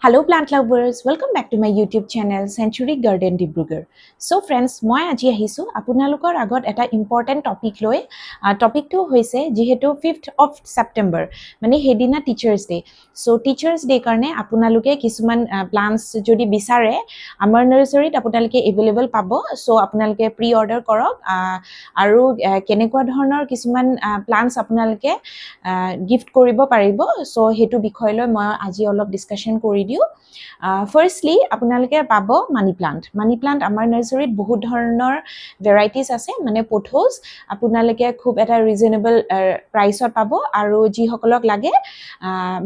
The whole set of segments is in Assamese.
Hello plant lovers, welcome back to my YouTube channel Century Garden Dibrugarh. So friends, moi aji ahisu apnalokor agot eta important topic loi topic to hoise jihetu 5th of September mane hedina teachers day. So teachers day karne apnaloke kisuman plants jodi bisare amar nursery apnaloke available pabo. So apnaloke pre-order korok aru kenekwa dhornor kisuman plants apnaloke gift koribo paribo. So hetu bikhoy loi moi aji olop discussion kori Firstly, আপোনালোকে পাব মানি প্লান্ট আমাৰ নাৰ্সাৰীত বহুত ধৰণৰ ভেৰাইটিজ আছে মানে পথোজ আপোনালোকে খুব এটা ৰিজনেবল প্ৰাইসত পাব আৰু যি সকলক লাগে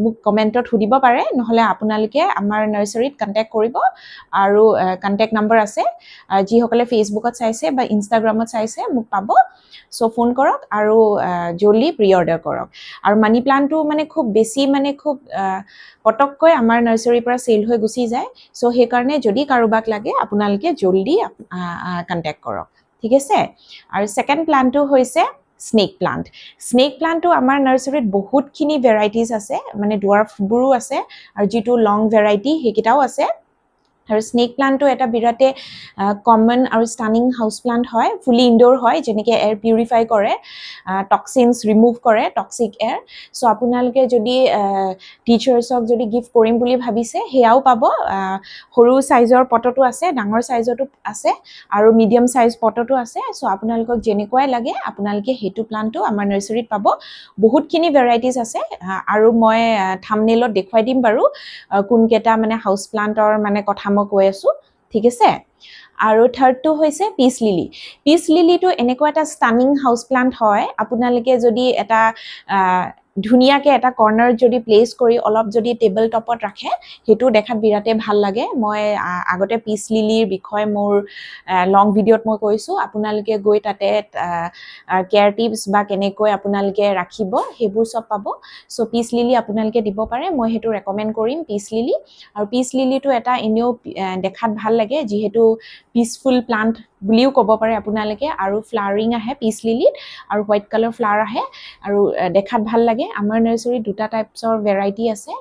মোক কমেন্টত সুধিব পাৰে নহলে আপোনালোকে আমাৰ নাৰ্সাৰীত কন্টাক্ট কৰিব আৰু কন্টাক্ট নম্বৰ আছে যি সকলে ফেসবুকত চাইছে বা ইনষ্টাগ্ৰামত চাইছে মোক পাব সো ফোন কৰক আৰু জলদি প্ৰি অৰ্ডাৰ কৰক আৰু মানি প্লান্টটো মানে খুব বেছি মানে খুব পটককৈ আমাৰ নাৰ্সাৰীৰ পৰা সেল হৈ গুছি যায় সো হে কাৰণে যদি কাৰোবাক লাগে আপোনালোকে জলদি কন্টাক্ট কৰক ঠিক আছে আৰু সেকেন্ড প্লান্টটো হৈছে স্নেক প্লান্টটো আমাৰ নাৰ্সাৰীত বহুতখিনি ভেৰাইটিজ আছে মানে ডুৱাৰ্ফ বুৰু আছে আৰু যেটো লং ভেৰাইটি হেকিটাও আছে আৰু স্নেক প্লান্টটো এটা বিৰাতে কমন আৰু ষ্টানিং হাউস প্লান্ট হয় ফুলি ইনডোৰ হয় যেনেকে এয়াৰ পিউৰিফাই কৰে টক্সিনস ৰিমুভ কৰে টক্সিক এয়াৰ সো আপোনালোকে যদি টিচাৰ্ছক যদি গিফট কৰিম বুলি ভাবিছে হেয়াও পাব সৰু সাইজৰ পটটো আছে ডাঙৰ সাইজটো আছে আৰু মিডিয়াম সাইজ পটটো আছে সো আপোনালোকক যেনেকুৱাই লাগে আপোনালোকে হেতু প্লান্টটো আমাৰ নাৰ্সাৰীত পাব বহুতখিনি ভেৰাইটিজ আছে আৰু মই থাম্বনেইলত দেখুৱাই দিম বাৰু কোনকেটা মানে হাউস প্লান্টৰ মানে কথা মই কৈ আছো ঠিক আছে আৰু থাৰ্ডটো হৈছে পিস লিলিটো এনেকুৱা এটা ষ্টানিং হাউস প্লান্ট হয় আপোনালোকে যদি এটা ধুনিয়াকে এটা কৰ্নাৰ যদি প্লেস কৰি অলপ যদি টেবল টপত ৰাখে হেতু দেখাত বিৰাতে ভাল লাগে মই আগতে পিস লিলিৰ বিষয় মোৰ লং ভিডিওত মই কৈছো আপোনালোকে গৈ তাতে কেয়াৰ টিপস বা কেনেকৈ আপোনালোকে ৰাখিব হেবুৰ সব পাব সো পিস লিলি আপোনালোকে দিব পাৰে মই হেতু ৰেকমেন্ড কৰিম পিস লিলি আৰু পিস লিলিটো এটা এনেও দেখাত ভাল লাগে যিহেতু পিসফুল প্লান্ট বুলিও ক'ব পাৰে আপোনালোকে আৰু ফ্লাৱাৰিং আহে পিস লিলিত আৰু হোৱাইট কালাৰ ফ্লাৱাৰ আহে আৰু দেখাত ভাল লাগে আমাৰ নাৰ্সাৰী দুটা টাইপছৰ ভেৰাইটি আছে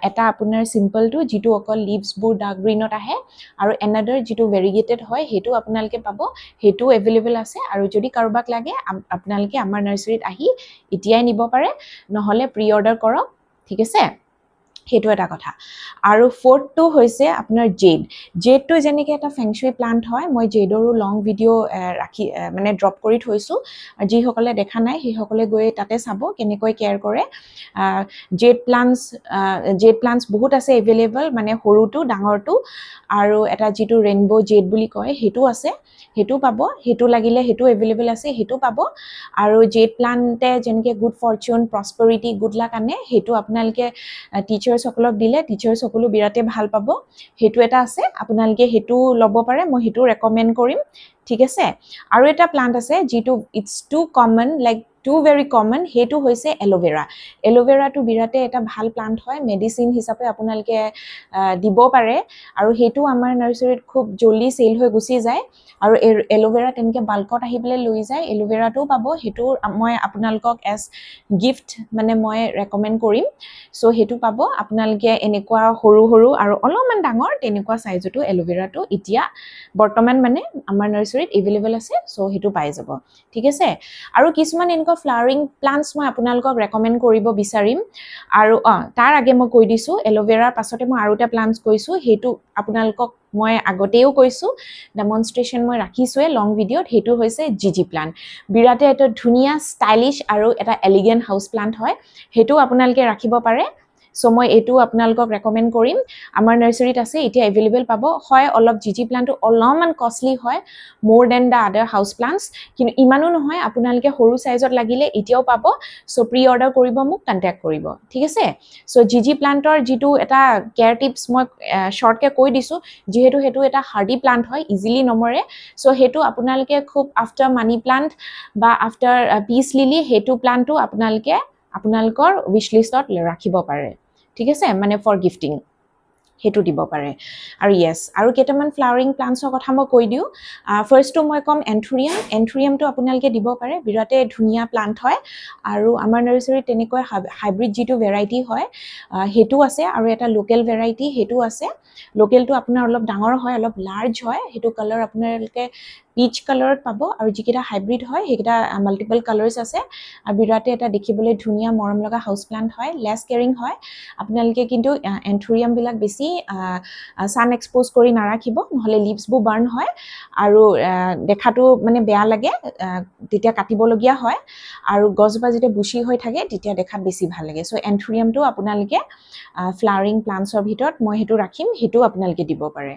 এটা আপোনাৰ সিম্পলটো যেটো অকল লিভস বোৰ ডাৰ্ক গ্ৰীনত আহে আৰু এনাদাৰ যেটো ভেৰিগেটেড হয় হেতু আপোনালোকে পাব হেতু अवेलेबल আছে আৰু যদি কাৰোবাক লাগে আপোনালোকে আমাৰ নাৰ্সাৰীত আহি এতিয়াই নিব পাৰে নহলে প্ৰি অৰ্ডাৰ কৰক ঠিক আছে হেতু এটা কথা আৰু ফৰ্থটো হৈছে আপোনাৰ জেডটো যেনেকৈ এটা ফেংশুই প্লান্ট হয় মই জেডৰো লং ভিডিও ৰাখি মানে ড্ৰপ কৰি থৈছো যি সকলে দেখা নাই হে সকলে গৈ তাতে চাব কেনেকৈ কেয়াৰ কৰে জেড প্লান্টস বহুত আছে अवेलेबल মানে সৰুটো ডাঙৰটো আৰু এটা যেটো ৰেইনবো জেড বুলি কয় হেতু আছে হেতু পাব হেতু লাগিলে হেতু अवेलेबल আছে হেতু পাব আৰু জেড প্লান্টে যেনেকৈ গুড ফৰচুন প্ৰসপেৰিটি গুড লাক আনে হেতু আপোনালোকে টিচাৰ সকলক দিলে টিচাৰ সকলো বিৰাতে ভাল পাব হেতু এটা আছে আপোনালোকে হেতু লব পাৰে মই হেতু ৰেকমেন্ড কৰিম ঠিক আছে আৰু এটা প্লান্ট আছে যেটো it's too common like too very common হেতু হৈছে এলোভেৰা টু বিৰাতে এটা ভাল প্লান্ট হয় মেডিসিন হিচাপে আপোনালোকে দিব পাৰে আৰু হেতু আমাৰ নাৰ্সাৰীত খুব জলদি সেল হৈ গুছি যায় আৰু এলোভেৰা তেনেকে বাল্কত আহিবলে লৈ যায় এলোভেৰাটো পাব হেতু মই আপোনালোকক এজ গিফট মানে মই ৰেকমেন্ড কৰিম সো হেতু পাব আপোনালোকে এনেকুৱা সৰু আৰু অলপমান ডাঙৰ তেনেকুৱা সাইজটো এলোভেৰাটো এতিয়া বৰ্তমান মানে আমাৰ নাৰ্সাৰীত अवेलेबल আছে সো হেতু পাই যাব ঠিক আছে আৰু কিছুমান এনেকুৱা ফ্লাৱাৰিং প্লান্টস মই আপোনালোকক ৰেকমেন্ড কৰিব বিচাৰিম আৰু তাৰ আগে মই কৈ দিছো এলোভেৰাৰ পাছতে মই আৰু এটা প্লান্টস কৈছো হেতু আপোনালোকক মই আগতেও কৈছো ডেমনস্ট্ৰেচন মই ৰাখিছোৱে লং ভিডিওত হেতু হৈছে জিজি প্লান্ট বিৰাতে এটা ধুনিয়া ষ্টাইলিশ আৰু এটা এলিগেন্ট হাউস প্লান্ট হয় হেতু আপোনালোকে ৰাখিব পাৰে সো মই এটো আপোনালোকক ৰেকমেন্ড কৰিম আমাৰ নাৰ্সাৰীত আছে এতিয়া अवेलेबल পাব হয় অলপ জিজি প্লান্টটো অলপমান কষ্টলি হয় মোৰ দেন দা আদাৰ হাউস প্লান্টস কিন্তু ইমানো নহয় আপোনালোকে সৰু সাইজত লাগিলে এতিয়াও পাব সো প্ৰি অৰ্ডাৰ কৰিব মোক কন্টাক্ট কৰিব ঠিক আছে সো জিজি প্লান্টৰ যেটো এটা কেয়াৰ টিপস মই শৰ্টকে কৈ দিছো যেহেতু হেতু এটা হাৰ্ডি প্লান্ট হয় ইজিলি নমৰে সো হেতু আপোনালোকে খুব আফটাৰ মানি প্লান্ট বা আফটাৰ পিস লিলি হেতু প্লান্টটো আপোনালোকৰ উইশ লিষ্টত ৰাখিব পাৰে ঠিক আছে মানে ফৰ গিফটিং হেতু দিব পাৰে আৰু ইয়েস আৰু কেটামান ফ্লাৱাৰিং প্লান্টছৰ কথা মই কৈ দিও ফাৰ্স্টটো মই কম এন্থুৰিয়ামটো আপোনালোকে দিব পাৰে বিৰাতে ধুনিয়া প্লান্ট হয় আৰু আমাৰ নাৰ্সাৰীত তেনেকৈ হাইব্ৰিড জিটো ভেৰাইটি হয় হেতু আছে আৰু এটা লোকেল ভেৰাইটি হেতু আছে লোকেলটো আপোনাৰ অলপ ডাঙৰ হয় অলপ লাৰ্জ হয় হেতু কালাৰ আপোনালোকে পিচ কালাৰত পাব আৰু যিকেটা হাইব্ৰিড হয় হেকেটা মাল্টিপল কালাৰ্স আছে আৰু বিৰাতে এটা দেখিবলৈ ধুনিয়া মৰম লগা হাউস প্লান্ট হয় লেস কেয়াৰিং হয় আপোনালোকে কিন্তু এন্থুৰিয়াম বিলাক বেছি সান এক্সপোজ কৰি নাৰাখিব নহলে লিভছ বু বাৰ্ন হয় আৰু দেখাটো মানে বেয়া লাগে তেতিয়া কাটিব লগিয়া হয় আৰু গছবা যেতিয়া বুশি হৈ থাকে তেতিয়া দেখাত বেছি ভাল লাগে সো এন্থুৰিয়ামটো আপোনালোকে ফ্লাৱাৰিং প্লান্টছৰ ভিতৰত মই হেতু ৰাখিম হেতু আপোনালোকে দিব পাৰে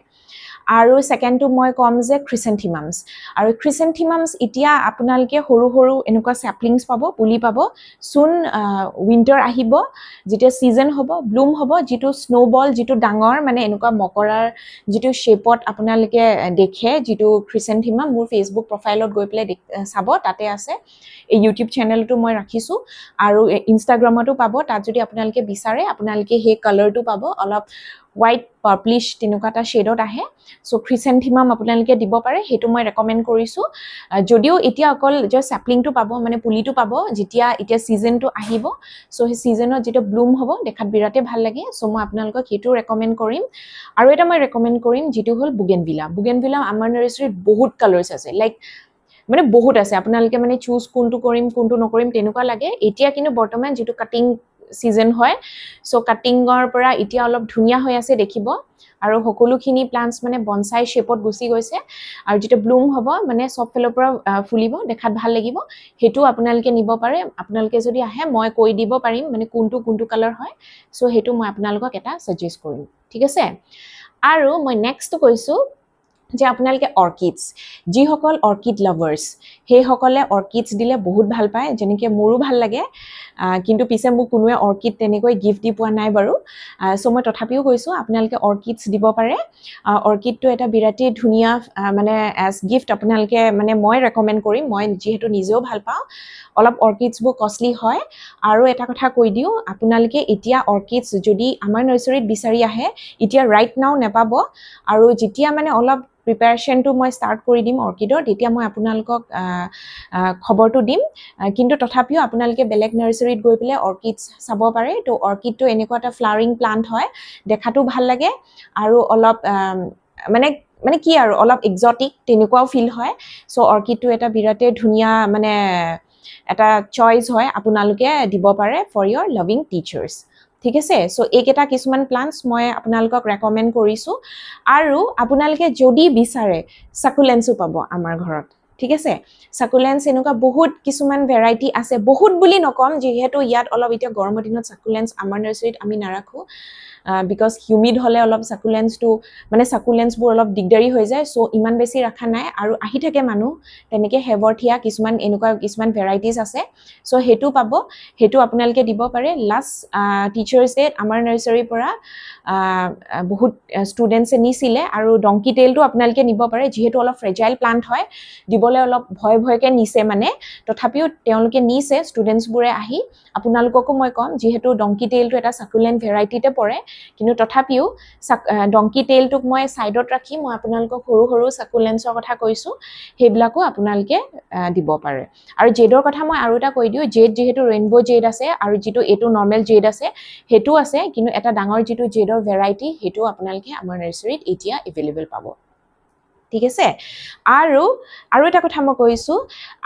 আৰু সেকেন্ডটো মই কম যে ক্ৰিসেন্থেমামছ আৰু ক্ৰিসেন্থেমামছ ইতিয়া আপোনালোকে সৰু সৰু এনেকুৱা স্যাপলিংছ পাব পুলি পাব সুন উইন্টাৰ আহিব যেতিয়া সিজন হ'ব ব্লুম হ'ব যেটো স্নোবল যেটো ডাঙৰ মানে এনেকুৱা মকৰাৰ যেটো শেপত আপোনালোকে দেখে যেটো ক্ৰিসেন্থেমাম মোৰ ফেসবুক প্ৰফাইলত গৈ পেলাই চাব তাতে আছে এই ইউটিউব চেনেলটো মই ৰাখিছো আৰু ইনষ্টাগ্ৰামতো পাব তাত যদি আপোনালোকে বিচাৰে আপোনালোকে হে কালাৰটো পাব অলপ white purplish তেনেকুৱা এটা শেডত আহে সো ক্ৰিসেন্থেমাম আপোনালোকে দিব পাৰে হেতু মই ৰেকমেন্ড কৰিছো যদিও এতিয়া অকল যে স্যাপলিংটো পাব মানে পুলিটো পাব যেতিয়া এতিয়া সিজনটো আহিব সো হে সিজনত যেটো ব্লুম হ'ব দেখাত বিৰাতে ভাল লাগে সো মই আপোনালোকক হেতু ৰেকমেন্ড কৰিম আৰু এটা মই ৰেকমেন্ড কৰিম যেটো হল বুগেনভিলা আমাৰ নাৰ্সাৰীত বহুত কালাৰ্স আছে লাইক মানে বহুত আছে আপোনালোকে মানে চুজ কোনটো কৰিম কোনটো নকৰিম তেনেকুৱা লাগে এতিয়া কিন্তু বৰ্তমান যেটো কাটিং সিজন হয় সো কাটিংৰ পৰা এতিয়া অলপ ধুনিয়া হৈ আছে দেখিব আৰু সকলোখিনি প্লান্টছ মানে বনসাই শেপত গুছি গৈছে আৰু যেটো ব্লুম হ'ব মানে সব ফেলৰ পৰা ফুলিব দেখাত ভাল লাগিব হেতু আপোনালোকে নিব পাৰে আপোনালোকে যদি আহে মই কৈ দিব পাৰিম মানে কোনটো কালাৰ হয় সো হেতু মই আপোনালোকক এটা সাজেষ্ট কৰিম ঠিক আছে আৰু মই নেক্সট কৈছো যে আপোনালোকে অৰ্কিডছ যি সকল অৰ্কিড লাভাৰ্স সেই সকলে অৰ্কিডছ দিলে বহুত ভাল পায় যেনেকে মোৰো ভাল লাগে কিন্তু পিছে মোক কোনোৱে অৰ্কিড তেনেকৈ গিফট দি পোৱা নাই বাৰু সো মই তথাপিও কৈছো আপোনালোকে অৰ্কিডছ দিব পাৰে অৰ্কিডটো এটা বিৰাটি ধুনিয়া মানে এজ গিফট আপোনালোকে মানে মই ৰেকমেন্ড কৰিম মই যেহেতু নিজেও ভাল পাওঁ অলপ অৰ্কিডছ বু কষ্টলি হয় আৰু এটা কথা কৈ দিও আপোনালোকে এতিয়া অৰ্কিডছ যদি আমাৰ নাৰ্সাৰীত বিচাৰি আহে এতিয়া ৰাইট নাও নেপাব আৰু যেতিয়া মানে অলপ প্ৰিপাৰেচনটো মই স্টাৰ্ট কৰি দিম অৰ্কিডৰ তেতিয়া মই আপোনালোকক খবৰটো দিম কিন্তু তথাপিও আপোনালোকে বেলেগ নাৰ্সাৰীত গৈ পেলে অৰ্কিডছ চাব পাৰে তো অৰ্কিডটো এনেকুৱা এটা ফ্লাৱাৰিং প্লান্ট হয় দেখাটো ভাল লাগে আৰু অলপ মানে কি আৰু অলপ এক্সোটিক তেনেকুৱাও ফিল হয় সো অৰ্কিডটো এটা বিৰাতে ধুনিয়া মানে এটা চইচ হয় আপোনালোকে দিব পাৰে ফৰ ইয়োৰ লাভিং টিচাৰ্স ঠিক আছে সো এইকেটা কিছুমান প্লান্টছ মই আপোনালোকক ৰেকমেন্ড কৰিছো আৰু আপোনালোকে যদি বিচাৰে সাকুলেন্সও পাব আমাৰ ঘৰত ঠিক আছে সাকুলেন্স এনেকুৱা বহুত কিছুমান ভেৰাইটি আছে বহুত বুলি নকম যেহেতু ইয়াত অলপ এতিয়া গৰমৰ দিনত সাকুলেন্স আমাৰ নাৰ্সাৰীত আমি নাৰাখো because humid হলে অলপ সাকুলেন্সটো মানে সাকুলেন্সবোৰ অলপ দিগদাৰি হৈ যায় সো ইমান বেছি ৰাখা নাই আৰু আহি থাকে মানুহ তেনেকে হেভৰথিয়া কিছুমান এনেকুৱা কিছুমান ভেৰাইটিজ আছে সো হেতু পাব হেতু আপোনালোকে দিব পাৰে লাষ্ট টিচাৰ্স ডে আমাৰ নাৰ্সাৰীৰ পৰা বহুত ষ্টুডেন্টছে নিছিলে আৰু ডংকি টেইলটো আপোনালোকে নিব পাৰে যেহেতু অলপ ফ্ৰেজাইল প্লান্ট হয় দিবলে অলপ ভয়কে নিছে মানে তথাপিও তেওঁলোকে নিছে ষ্টুডেন্টছবোৰে আহি আপোনালোককো মই কম যেহেতু ডংকি টেইলটো এটা সাকুলেন্ট ভেৰাইটিতে পৰে কিন্তু তথাপিও ডংকি টেইলটোক মই সাইডত ৰাখি মই আপোনালোকক সৰু সাকুলেন্টছৰ কথা কৈছো হেবিলাকো আপোনালোকে দিব পাৰে আৰু জেডৰ কথা মই আৰু এটা কৈ দিও জেড যেহেতু ৰেইনবো জেড আছে আৰু যেটো এটো নৰমাল জেড আছে হেতু আছে কিন্তু এটা ডাঙৰ যেটো জেডৰ ভেৰাইটি হেতু আপোনালোকে আমাৰ নাৰ্সাৰীত এতিয়া এভেইলেবল পাব ঠিক আছে আৰু এটা কথা মই কৈছো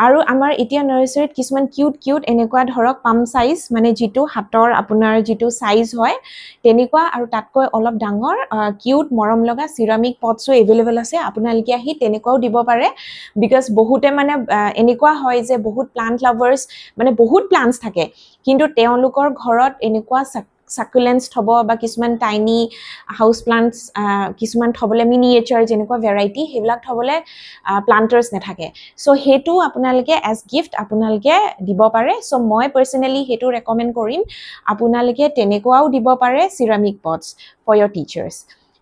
আৰু আমাৰ এতিয়া নাৰ্সাৰীত কিছুমান কিউট এনেকুৱা ধৰক পাম সাইজ মানে যেটো হাতৰ আপোনাৰ যেটো সাইজ হয় তেনেকুৱা আৰু তাতকৈ অলপ ডাঙৰ কিউট মৰম লগা সিৰামিক পটছও এভেইলেবল আছে আপোনালোকে আহি তেনেকুৱাও দিব পাৰে বিকজ বহুতে মানে এনেকুৱা হয় যে বহুত প্লান্ট লাভাৰ্স মানে বহুত প্লান্টছ থাকে কিন্তু তেওঁলোকৰ ঘৰত এনেকুৱা সাকুলেন্স থব বা কিছুমান টাইনি হাউস প্লান্টস কিছুমান থবলে মিনিয়েচাৰ যেনেকুৱা ভেৰাইটি হেবিলাক থবলে প্লান্টাৰ্স নাথাকে সো হেতু আপোনালোকে এজ গিফট আপোনালোকে দিব পাৰে সো মই পাৰ্সোনালি হেতু ৰেকমেন্ড কৰিম আপোনালোকে তেনেকুৱাও দিব পাৰে সিৰামিক পটছ ফৰ ইয়োৰ টিচাৰ্স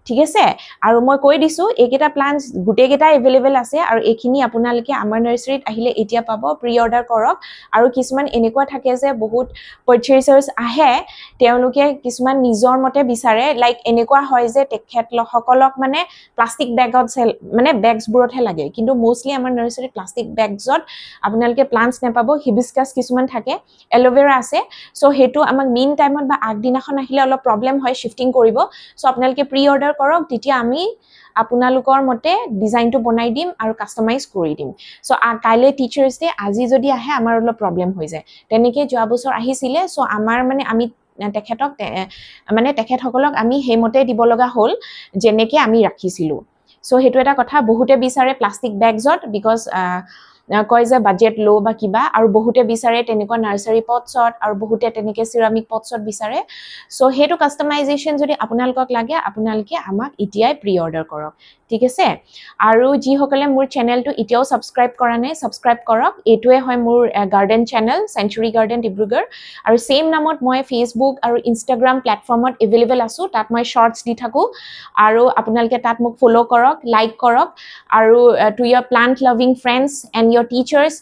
ঠিক আছে আৰু মই কৈ দিছো এইকেইটা প্লান্টস গুটেকেইটা এভেইলেবল আছে আৰু এইখিনি আপোনালোকে আমাৰ নাৰ্সাৰীত আহিলে এতিয়া পাব প্ৰি অৰ্ডাৰ কৰক আৰু কিছুমান এনেকুৱা থাকে যে বহুত পাৰচেজাৰ্ছ আহে তেওঁলোকে কিছুমান নিজৰ মতে বিচাৰে লাইক এনেকুৱা হয় যে তেখেতসকলক মানে প্লাষ্টিক বেগত মানে বেগছবোৰতহে লাগে কিন্তু মোষ্টলি আমাৰ নাৰ্সাৰীত প্লাষ্টিক বেগছত আপোনালোকে প্লান্টস নেপাব হিবিস্কাছ কিছুমান থাকে এলোভেৰা আছে সো হেতু আমাক মেইন টাইমত বা আগদিনাখন আহিলে অলপ প্ৰবলেম হয় শিফটিং কৰিব সো আপোনালোকে প্ৰি অৰ্ডাৰ কৰক তেতিয়া আমি আপোনালোকৰ মতে ডিজাইনটো বনাই দিম আৰু কাস্টমাইজ কৰি দিম সো কাইলে টিচাৰ্স ডে আজি যদি আহে আমাৰ অলপ প্ৰবলেম হৈ যায় তেনেকে যোৱা বছৰ আহিছিলে সো আমাৰ মানে আমি তেখেতসকলক আমি হেমতে দিব লগা হল যেনেকে আমি ৰাখিছিলো সো হেতু এটা কথা বহুতে বিচাৰে প্লাষ্টিক বেগছত বিকজ কয় যে বাজেট লো বা কিবা আৰু বহুতে বিচাৰে তেনেকুৱা নাৰ্সাৰী পটছত আৰু বহুতে তেনেকে সিৰামিক পটছত বিচাৰে সো হেতু কাস্টমাইজেশন যদি আপোনালোকক লাগে আপোনালোকে আমাক এতিয়াই প্ৰি অৰ্ডাৰ কৰক ঠিক আছে আৰু যি সকলে মোৰ চেনেলটো এতিয়াও সাবস্ক্ৰাইব কৰা নাই সাবস্ক্ৰাইব কৰক এটোৱে হয় মোৰ garden channel century garden Dibrugarh আৰু সেম নামত মই ফেসবুক আৰু ইনষ্টাগ্ৰাম প্লেটফৰ্মত এভেইলেবল আছো তাত মই শৰ্টস দি থাকো আৰু আপোনালোকে তাত মোক ফলো কৰক লাইক কৰক আৰু to your plant loving friends and your teachers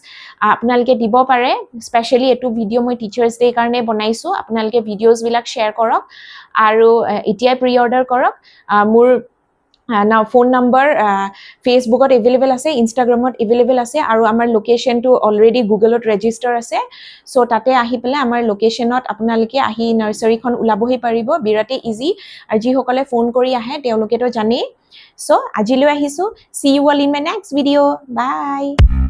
আপোনালোকে দিব পাৰে স্পেশালি এটো ভিডিও মই টিচাৰ্স ডে কাৰণে বনাইছো আপোনালোকে ভিডিওস বিলাক শেয়াৰ কৰক আৰু এতিয়া প্ৰি অৰ্ডাৰ কৰক মোৰ now phone number facebook ot available ase instagram ot available ase aru amar location to already google ot register ase so tate ahi pele amar location ot apnalike ahi nursery khon ulabohi paribo birate easy ar ji hokale phone kori ahe teoloke to jane so ajilo ahisu see you all in my next video bye